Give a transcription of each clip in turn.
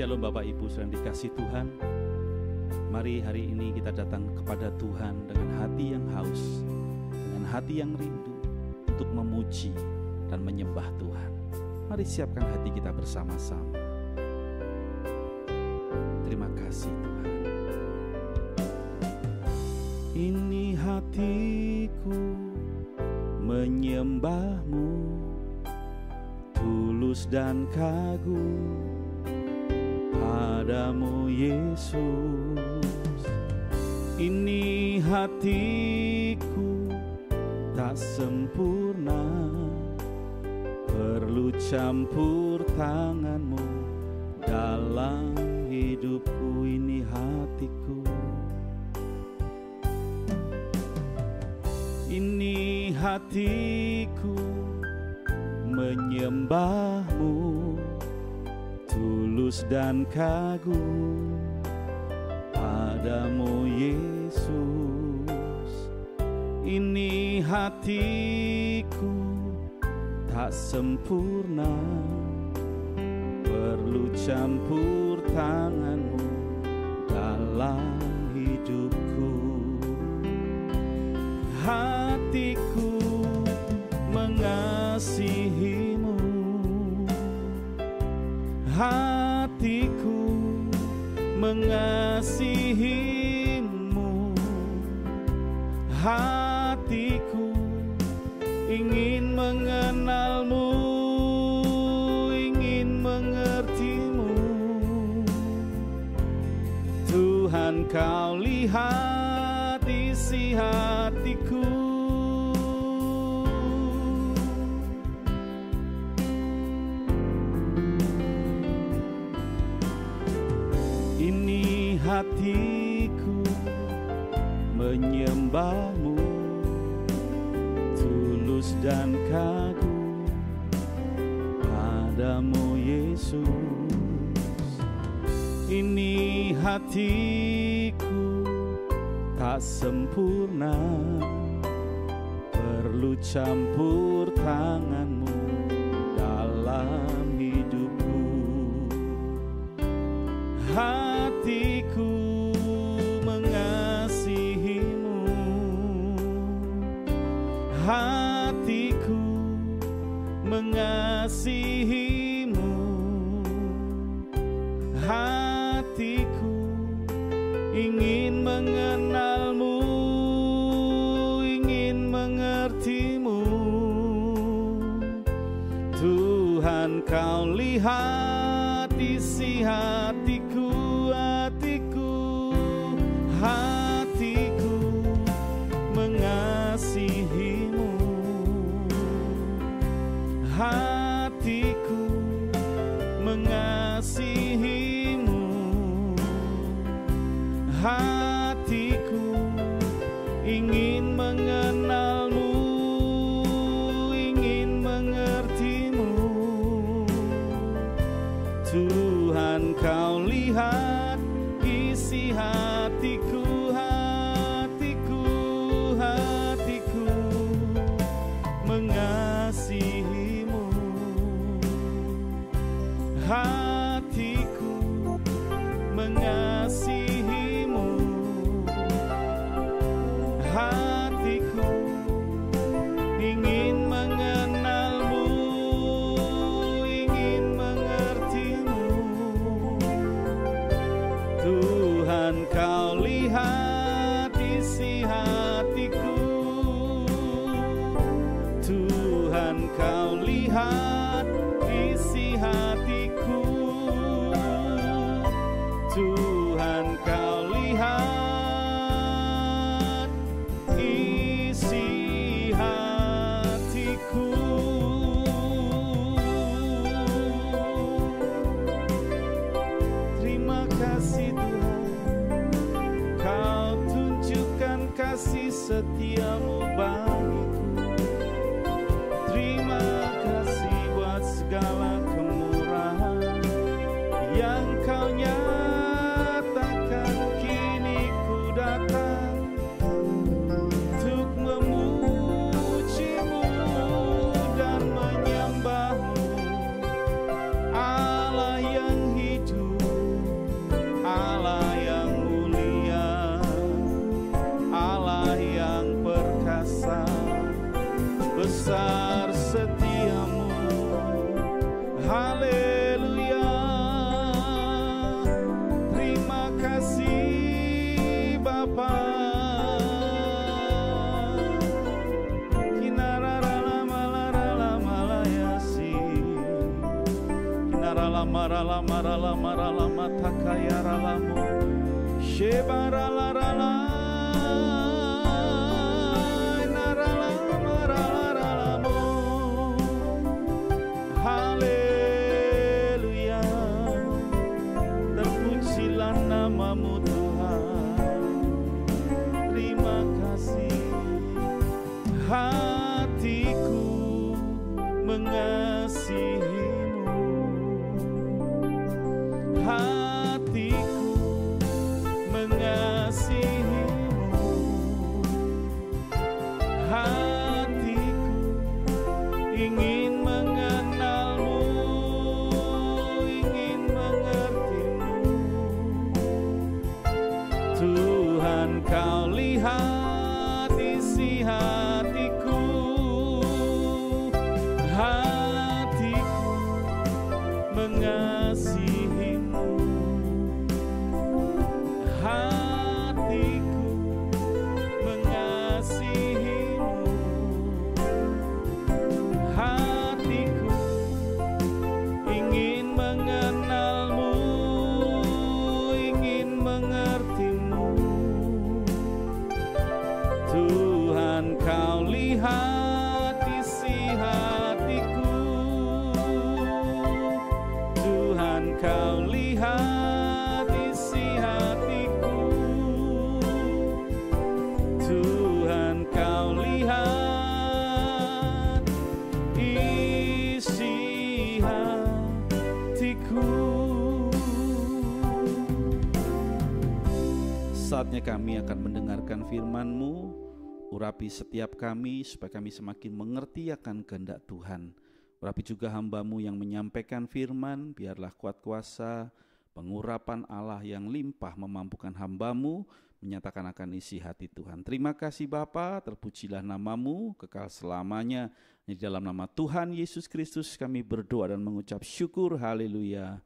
Shalom Bapak Ibu yang dikasihi Tuhan. Mari hari ini kita datang kepada Tuhan dengan hati yang haus, dengan hati yang rindu untuk memuji dan menyembah Tuhan. Mari siapkan hati kita bersama-sama. Terima kasih Tuhan. Ini hatiku menyembah-Mu, tulus dan kagum padamu Yesus. Ini hatiku tak sempurna, perlu campur tangan-Mu dalam hidupku. Ini hatiku, ini hatiku menyembah-Mu, tulus dan kagum padamu Yesus. Ini hatiku tak sempurna, perlu campur tangan-Mu dalam hidupku. Hatiku mengasihi-Mu, hatiku mengasihi-Mu, hatiku ingin mengenal-Mu, ingin mengerti-Mu. Tuhan, Kau lihat isi hatiku. Ini hatiku menyembah-Mu, tulus dan kagum padamu Yesus. Ini hatiku tak sempurna, perlu campur tangan-Mu dalam hidupku. Hatiku mengasihi-Mu, hatiku mengasihi-Mu, hatiku ingin mengenal-Mu, ingin mengerti-Mu. Tuhan, Kau lihat isi hatiku, hatiku, hatiku mengasihi-Mu, hatiku mengasihi-Mu, hatiku ingin mengenal-Mu, ingin mengerti-Mu. Tuhan, Kau lihat isi hatiku, hatiku, hatiku mengasihi-Mu, hatiku mengasihi-Mu, hatiku ingin mengenal-Mu, ingin mengerti-Mu. rala marala marala marala matakaya ralamu shebarala rala narala marala ralamu. Haleluya, terpujilah namamu Tuhan. Terima kasih. Hatiku mengasihimu, hatiku mengasihimu, hatiku ingin mengenalmu, ingin mengertimu. Tuhan, kau lihat isi hatiku, hatiku mengasihimu, hatiku mengasihimu, hatiku ingin mengenalmu, ingin mengertimu. Tuhan, kau lihat isi hatiku, Tuhan, kau lihat isi hatiku, Tuhan, kau lihat isi hatiku. Saatnya kami akan mendengarkan firman-Mu. Urapi setiap kami supaya kami semakin mengerti akan kehendak Tuhan. Urapi juga hamba-Mu yang menyampaikan firman, biarlah kuat kuasa pengurapan Allah yang limpah memampukan hamba-Mu menyatakan akan isi hati Tuhan. Terima kasih Bapa, terpujilah nama-Mu kekal selamanya. Di dalam nama Tuhan Yesus Kristus kami berdoa dan mengucap syukur. Haleluya.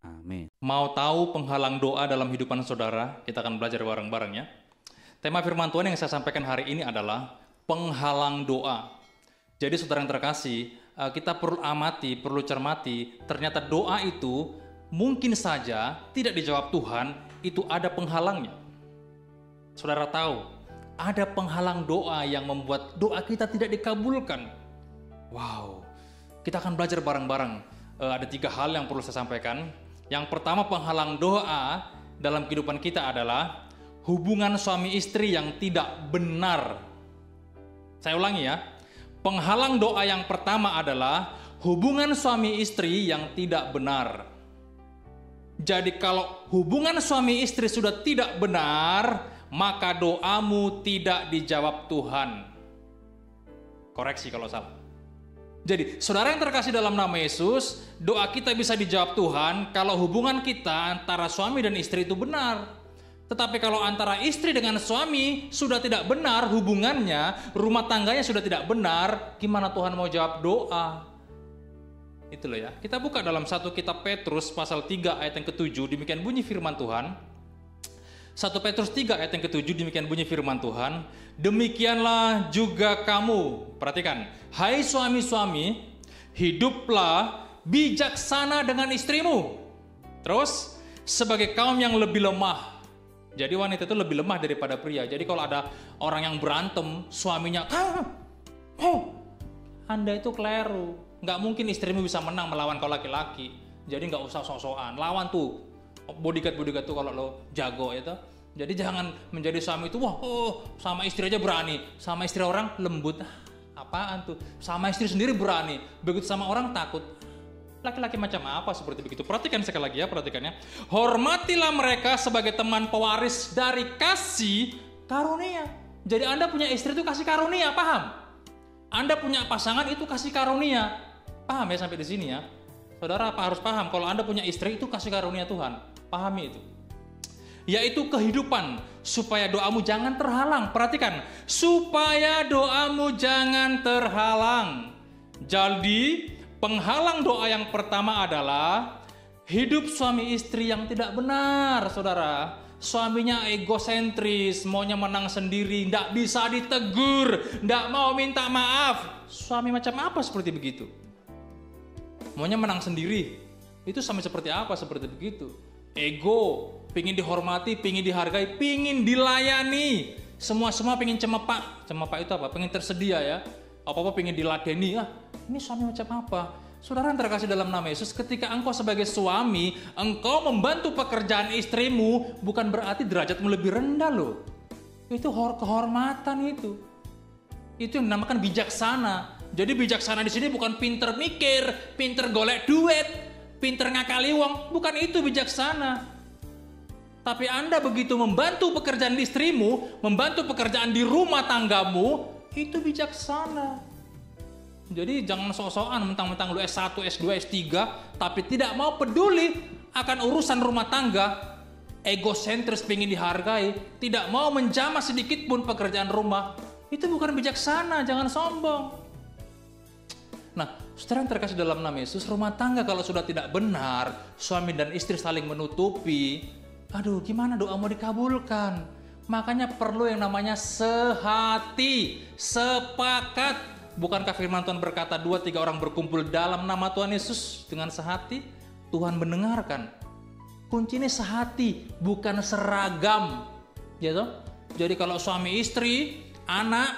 Amin. Mau tahu penghalang doa dalam kehidupan saudara? Kita akan belajar bareng-bareng ya. Tema firman Tuhan yang saya sampaikan hari ini adalah penghalang doa. Jadi saudara yang terkasih, kita perlu amati, perlu cermati, ternyata doa itu mungkin saja tidak dijawab Tuhan, itu ada penghalangnya. Saudara tahu, ada penghalang doa yang membuat doa kita tidak dikabulkan. Wow, kita akan belajar bareng-bareng. Ada 3 hal yang perlu saya sampaikan. Yang pertama, penghalang doa dalam kehidupan kita adalah hubungan suami istri yang tidak benar. Saya ulangi ya. Penghalang doa yang pertama adalah hubungan suami istri yang tidak benar. Jadi kalau hubungan suami istri sudah tidak benar, maka doamu tidak dijawab Tuhan. Koreksi kalau salah. Jadi, saudara yang terkasih dalam nama Yesus, doa kita bisa dijawab Tuhan kalau hubungan kita antara suami dan istri itu benar. Tetapi kalau antara istri dengan suami sudah tidak benar hubungannya, rumah tangganya sudah tidak benar, gimana Tuhan mau jawab doa? Itu loh ya. Kita buka dalam 1 kitab Petrus pasal 3 ayat yang ke-7, demikian bunyi firman Tuhan. 1 Petrus 3 ayat yang ke-7, demikian bunyi firman Tuhan. Demikianlah juga kamu, perhatikan, hai suami-suami, hiduplah bijaksana dengan istrimu. Terus, sebagai kaum yang lebih lemah. Jadi wanita itu lebih lemah daripada pria. Jadi kalau ada orang yang berantem, suaminya, Anda itu keliru. Nggak mungkin istrimu bisa menang melawan kau laki-laki. Jadi nggak usah sok-sokan. Lawan tuh bodyguard tuh kalau lo jago itu. Jadi jangan menjadi suami itu, sama istri aja berani. Sama istri orang lembut. Apaan tuh? Sama istri sendiri berani. Begitu sama orang takut. Laki-laki macam apa seperti begitu? Perhatikan sekali lagi ya, perhatikannya. Hormatilah mereka sebagai teman pewaris dari kasih karunia. Jadi Anda punya istri itu kasih karunia, paham? Anda punya pasangan itu kasih karunia. Paham ya sampai di sini ya? Saudara apa harus paham kalau Anda punya istri itu kasih karunia Tuhan. Pahami itu. Yaitu kehidupan supaya doamu jangan terhalang. Perhatikan, supaya doamu jangan terhalang. Jadi penghalang doa yang pertama adalah hidup suami istri yang tidak benar, saudara. Suaminya egosentris, maunya menang sendiri, tidak bisa ditegur, tidak mau minta maaf. Suami macam apa seperti begitu? Maunya menang sendiri, Itu sama seperti apa? Seperti begitu. Ego, pingin dihormati, pingin dihargai, pingin dilayani. Semua pingin cemepak. Cemepak itu apa? Pingin tersedia ya. Apa-apa pingin diladeni. Ini suami macam apa? Saudara yang terkasih dalam nama Yesus, ketika engkau sebagai suami, engkau membantu pekerjaan istrimu, bukan berarti derajatmu lebih rendah loh. Itu kehormatan itu. Itu yang dinamakan bijaksana. Jadi bijaksana di sini bukan pinter mikir, pinter golek duit, pinter ngakali uang, bukan itu bijaksana. Tapi Anda begitu membantu pekerjaan istrimu, membantu pekerjaan di rumah tanggamu, itu bijaksana. Jadi jangan sok-sokan mentang-mentang lu S1, S2, S3, tapi tidak mau peduli akan urusan rumah tangga, egosentris, pengen dihargai, tidak mau menjamah sedikit pun pekerjaan rumah. Itu bukan bijaksana, jangan sombong. Nah, saudara yang terkasih dalam nama Yesus, rumah tangga kalau sudah tidak benar, suami dan istri saling menutupi, aduh gimana doa mau dikabulkan? Makanya perlu yang namanya sehati, sepakat. Bukankah firman Tuhan berkata 2-3 orang berkumpul dalam nama Tuhan Yesus dengan sehati, Tuhan mendengarkan. Kuncinya sehati, bukan seragam. Ya toh? Jadi kalau suami istri, anak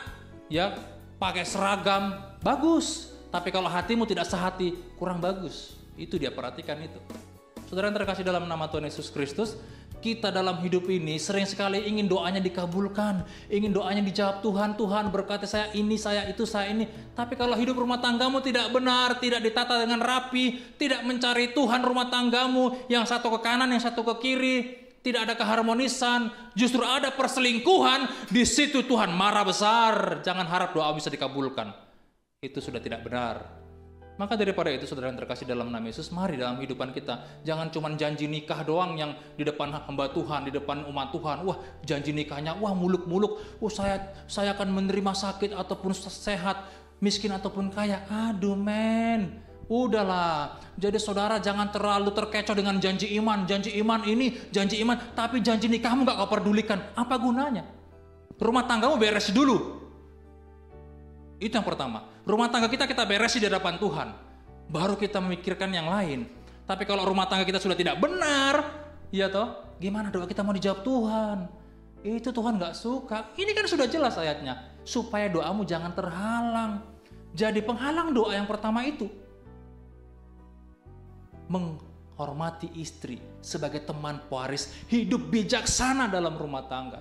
ya pakai seragam bagus, tapi kalau hatimu tidak sehati, kurang bagus. Itu dia perhatikan itu. Saudara yang terkasih dalam nama Tuhan Yesus Kristus, kita dalam hidup ini sering sekali ingin doanya dikabulkan, ingin doanya dijawab Tuhan, Tuhan berkati saya ini, saya itu, saya ini. Tapi kalau hidup rumah tanggamu tidak benar, tidak ditata dengan rapi, tidak mencari Tuhan rumah tanggamu, yang satu ke kanan, yang satu ke kiri, tidak ada keharmonisan, justru ada perselingkuhan, di situ Tuhan marah besar. Jangan harap doa bisa dikabulkan. Itu sudah tidak benar. Maka daripada itu, saudara yang terkasih dalam nama Yesus, mari dalam kehidupan kita, jangan cuma janji nikah doang yang di depan hamba Tuhan, di depan umat Tuhan. Wah, janji nikahnya, wah muluk-muluk. Saya akan menerima sakit ataupun sehat, miskin ataupun kaya. Aduh men, udahlah. Jadi saudara jangan terlalu terkecoh dengan janji iman ini, janji iman, tapi janji nikahmu gak kau pedulikan. Apa gunanya? Rumah tanggamu beres dulu. Itu yang pertama. Rumah tangga kita beresi di hadapan Tuhan. Baru kita memikirkan yang lain. Tapi kalau rumah tangga kita sudah tidak benar, ya toh, gimana doa kita mau dijawab Tuhan? Itu Tuhan gak suka. Ini kan sudah jelas ayatnya. Supaya doamu jangan terhalang. Jadi penghalang doa yang pertama itu, menghormati istri sebagai teman pewaris, hidup bijaksana dalam rumah tangga.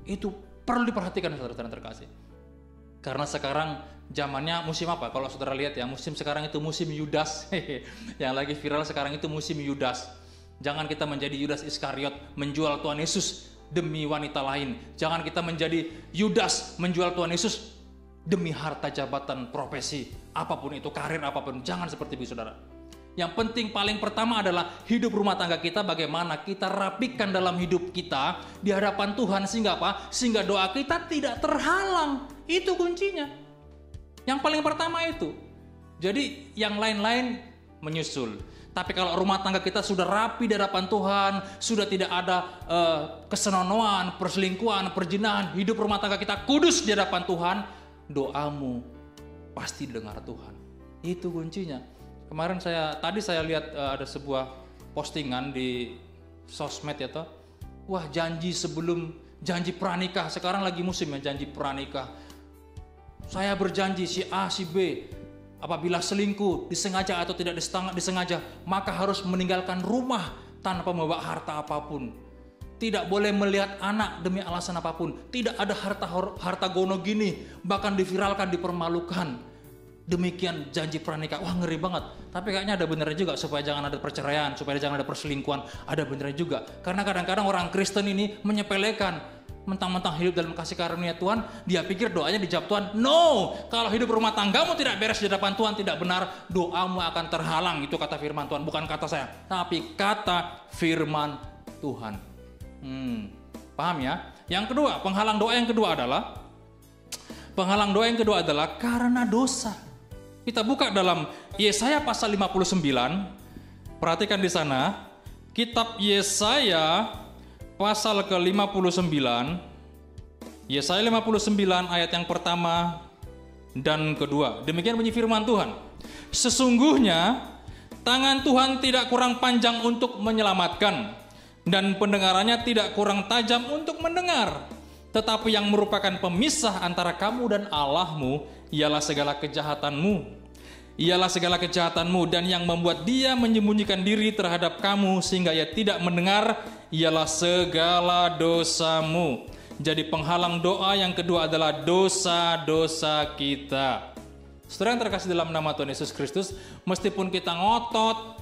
Itu perlu diperhatikan saudara-saudara terkasih. Karena sekarang zamannya musim apa? Kalau saudara lihat ya, musim sekarang itu musim Yudas. Yang lagi viral sekarang itu musim Yudas. Jangan kita menjadi Yudas Iskariot menjual Tuhan Yesus demi wanita lain. Jangan kita menjadi Yudas menjual Tuhan Yesus demi harta, jabatan, profesi, apapun itu, karir apapun. Jangan seperti itu saudara. Yang penting paling pertama adalah hidup rumah tangga kita, bagaimana kita rapikan dalam hidup kita di hadapan Tuhan, sehingga apa? Sehingga doa kita tidak terhalang. Itu kuncinya. Yang paling pertama itu. Jadi yang lain-lain menyusul. Tapi kalau rumah tangga kita sudah rapi di hadapan Tuhan, sudah tidak ada kesenonoan, perselingkuhan, perzinahan, hidup rumah tangga kita kudus di hadapan Tuhan, doamu pasti didengar Tuhan. Itu kuncinya. Kemarin tadi saya lihat ada sebuah postingan di sosmed ya toh. Wah, janji pranikah. Sekarang lagi musim ya janji pranikah. Saya berjanji si A, si B, apabila selingkuh, disengaja atau tidak disengaja, maka harus meninggalkan rumah tanpa membawa harta apapun. Tidak boleh melihat anak demi alasan apapun. Tidak ada harta gono gini, bahkan diviralkan, dipermalukan. Demikian janji pranikah. Wah, ngeri banget. Tapi kayaknya ada benernya juga, supaya jangan ada perceraian, supaya jangan ada perselingkuhan. Ada benernya juga. Karena kadang-kadang orang Kristen ini menyepelekan, mentang-mentang hidup dalam kasih karunia Tuhan, dia pikir doanya dijawab Tuhan. No, kalau hidup rumah tanggamu tidak beres di hadapan Tuhan, tidak benar, doamu akan terhalang. Itu kata firman Tuhan, bukan kata saya, tapi kata firman Tuhan. Paham ya? Yang kedua, penghalang doa yang kedua adalah karena dosa. Kita buka dalam Yesaya pasal 59. Perhatikan di sana, kitab Yesaya pasal ke-59. Yesaya 59 ayat yang pertama dan kedua. Demikian bunyi firman Tuhan. Sesungguhnya Tangan Tuhan tidak kurang panjang untuk menyelamatkan, dan pendengarannya tidak kurang tajam untuk mendengar. Tetapi yang merupakan pemisah antara kamu dan Allahmu ialah segala kejahatanmu. Ialah segala kejahatanmu, dan yang membuat dia menyembunyikan diri terhadap kamu sehingga ia tidak mendengar ialah segala dosamu. Jadi penghalang doa yang kedua adalah dosa-dosa kita. Saudara yang terkasih dalam nama Tuhan Yesus Kristus, meskipun kita ngotot,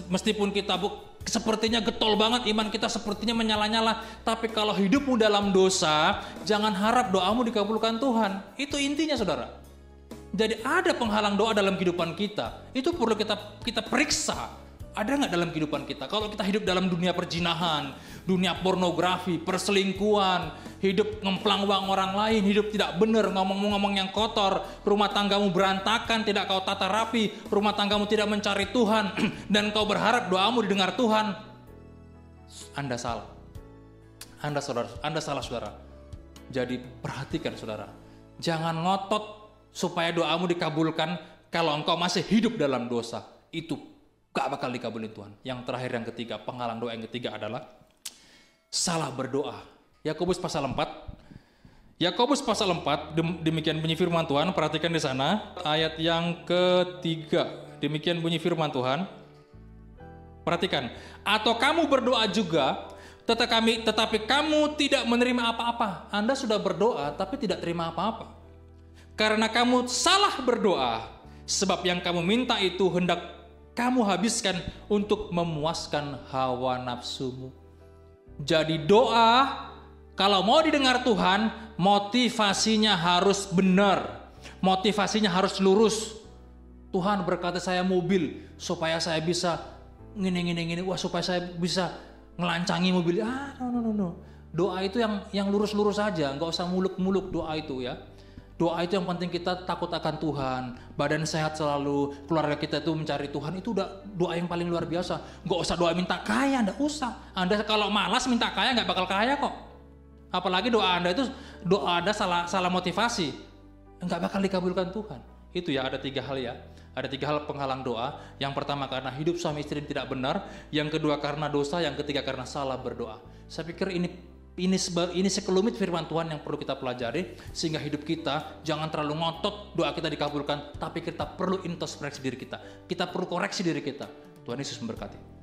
meskipun kita sepertinya getol banget, iman kita sepertinya menyala-nyala, tapi kalau hidupmu dalam dosa, jangan harap doamu dikabulkan Tuhan. Itu intinya, saudara. Jadi ada penghalang doa dalam kehidupan kita. Itu perlu kita periksa. Ada nggak dalam kehidupan kita? Kalau kita hidup dalam dunia perjinahan, dunia pornografi, perselingkuhan, hidup ngemplang uang orang lain, hidup tidak benar, ngomong-ngomong yang kotor, rumah tanggamu berantakan, tidak kau tata rapi, rumah tanggamu tidak mencari Tuhan, dan kau berharap doamu didengar Tuhan, Anda salah. Anda salah, saudara. Jadi perhatikan, saudara. Jangan ngotot supaya doamu dikabulkan kalau engkau masih hidup dalam dosa. Itu gak bakal dikabulin Tuhan. Yang terakhir, yang ketiga, penghalang doa yang ketiga adalah salah berdoa. Yakobus pasal 4. Yakobus pasal 4, demikian bunyi firman Tuhan. Perhatikan di sana ayat yang ketiga. Demikian bunyi firman Tuhan. Perhatikan. Atau kamu berdoa juga, tetapi kamu tidak menerima apa-apa. Anda sudah berdoa tapi tidak terima apa-apa. Karena kamu salah berdoa, sebab yang kamu minta itu hendak kamu habiskan untuk memuaskan hawa nafsumu. Jadi doa, kalau mau didengar Tuhan, motivasinya harus benar. Motivasinya harus lurus. Tuhan berkata saya mobil, supaya saya bisa gini. Wah, supaya saya bisa ngelancangi mobil. No. Doa itu yang lurus-lurus aja, nggak usah muluk-muluk doa itu ya. Doa itu yang penting kita takut akan Tuhan, badan sehat selalu, keluarga kita itu mencari Tuhan, itu udah doa yang paling luar biasa. Nggak usah doa minta kaya, nggak usah. Anda kalau malas minta kaya nggak bakal kaya kok. Apalagi doa Anda itu, doa Anda salah motivasi, nggak bakal dikabulkan Tuhan. Itu ya, ada 3 hal ya. Ada 3 hal penghalang doa. Yang pertama karena hidup suami istri tidak benar, yang kedua karena dosa, yang ketiga karena salah berdoa. Saya pikir ini sekelumit firman Tuhan yang perlu kita pelajari, sehingga hidup kita jangan terlalu ngotot doa kita dikabulkan, tapi kita perlu introspeksi diri kita. Kita perlu koreksi diri kita. Tuhan Yesus memberkati.